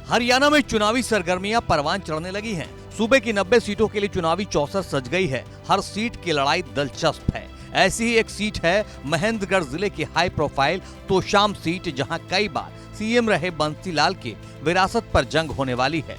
हरियाणा में चुनावी सरगर्मियां परवान चढ़ने लगी हैं। सूबे की 90 सीटों के लिए चुनावी चौसर सज गई है। हर सीट की लड़ाई दिलचस्प है। ऐसी ही एक सीट है महेंद्रगढ़ जिले की हाई प्रोफाइल तोशाम सीट, जहां कई बार सीएम रहे बंसीलाल की विरासत पर जंग होने वाली है।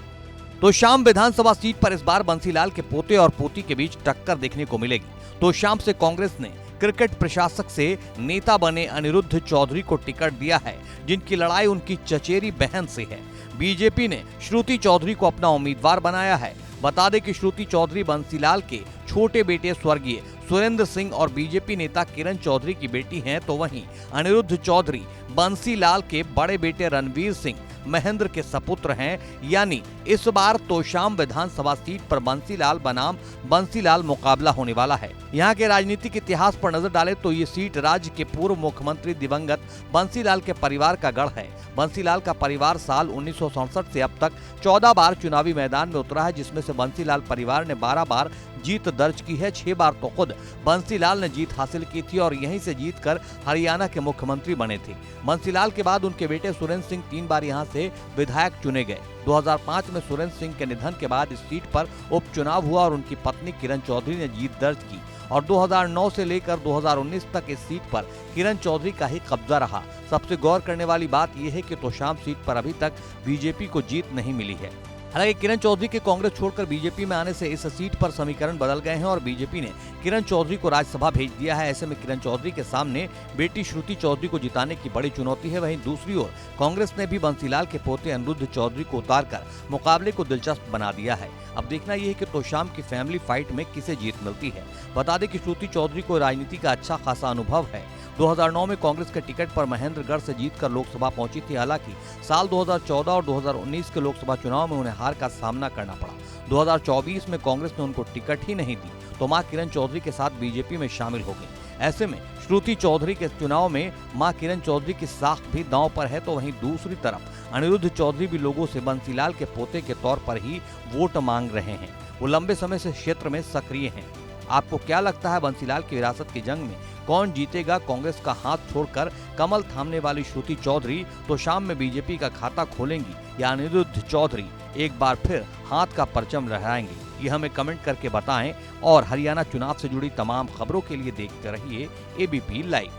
तोशाम विधानसभा सीट पर इस बार बंसीलाल के पोते और पोती के बीच टक्कर देखने को मिलेगी। तोशाम से कांग्रेस ने क्रिकेट प्रशासक से नेता बने अनिरुद्ध चौधरी को टिकट दिया है, जिनकी लड़ाई उनकी चचेरी बहन से है। बीजेपी ने श्रुति चौधरी को अपना उम्मीदवार बनाया है। बता दें कि श्रुति चौधरी बंसीलाल के छोटे बेटे स्वर्गीय सुरेंद्र सिंह और बीजेपी नेता किरण चौधरी की बेटी हैं, तो वहीं अनिरुद्ध चौधरी बंसीलाल के बड़े बेटे रणवीर सिंह महेंद्र के सपुत्र हैं। यानी इस बार तोशाम विधानसभा सीट पर बंसीलाल बनाम बंसीलाल मुकाबला होने वाला है। यहाँ के राजनीतिक इतिहास पर नजर डालें तो ये सीट राज्य के पूर्व मुख्यमंत्री दिवंगत बंसीलाल के परिवार का गढ़ है। बंसीलाल का परिवार साल 1967 से अब तक 14 बार चुनावी मैदान में उतरा है, जिसमें से बंसीलाल परिवार ने 12 बार जीत दर्ज की है। 6 बार तो खुद बंसीलाल ने जीत हासिल की थी और यहीं से जीतकर हरियाणा के मुख्यमंत्री बने थे। बंसीलाल के बाद उनके बेटे सुरेंद्र सिंह 3 बार यहां से विधायक चुने गए। 2005 में सुरेंद्र सिंह के निधन के बाद इस सीट पर उपचुनाव हुआ और उनकी पत्नी किरण चौधरी ने जीत दर्ज की और 2009 से लेकर 2019 तक इस सीट पर किरण चौधरी का ही कब्जा रहा। सबसे गौर करने वाली बात यह है कि तोशाम सीट पर अभी तक बीजेपी को जीत नहीं मिली है। हालांकि किरण चौधरी के कांग्रेस छोड़कर बीजेपी में आने से इस सीट पर समीकरण बदल गए हैं और बीजेपी ने किरण चौधरी को राज्यसभा भेज दिया है। ऐसे में किरण चौधरी के सामने बेटी श्रुति चौधरी को जिताने की बड़ी चुनौती है। वहीं दूसरी ओर कांग्रेस ने भी बंसीलाल के पोते अनिरुद्ध चौधरी को उतारकर मुकाबले को दिलचस्प बना दिया है। अब देखना यह है कि तोशाम की फैमिली फाइट में किसे जीत मिलती है। बता दें कि श्रुति चौधरी को राजनीति का अच्छा खासा अनुभव है। 2009 में कांग्रेस के टिकट पर महेंद्रगढ़ से जीतकर लोकसभा पहुंची थी। हालांकि साल 2014 और 2019 के लोकसभा चुनाव में उन्हें हार का सामना करना पड़ा। 2024 में कांग्रेस ने उनको टिकट ही नहीं दी तो मां किरण चौधरी के साथ बीजेपी में शामिल हो गई। ऐसे में श्रुति चौधरी के चुनाव में मां किरण चौधरी की साख भी दांव पर है, तो वहीं दूसरी तरफ अनिरुद्ध चौधरी भी लोगों से बंसीलाल के पोते के तौर पर ही वोट मांग रहे हैं। वो लंबे समय से क्षेत्र में सक्रिय हैं। आपको क्या लगता है, बंसीलाल की विरासत की जंग में कौन जीतेगा? कांग्रेस का हाथ छोड़कर कमल थामने वाली श्रुति चौधरी तोशाम में बीजेपी का खाता खोलेंगी या अनिरुद्ध चौधरी एक बार फिर हाथ का परचम लहराएंगे? ये हमें कमेंट करके बताएं और हरियाणा चुनाव से जुड़ी तमाम खबरों के लिए देखते रहिए ABP live.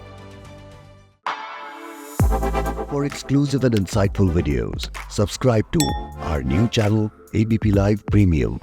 For exclusive and insightful videos, subscribe to our new channel ABP Live Premium.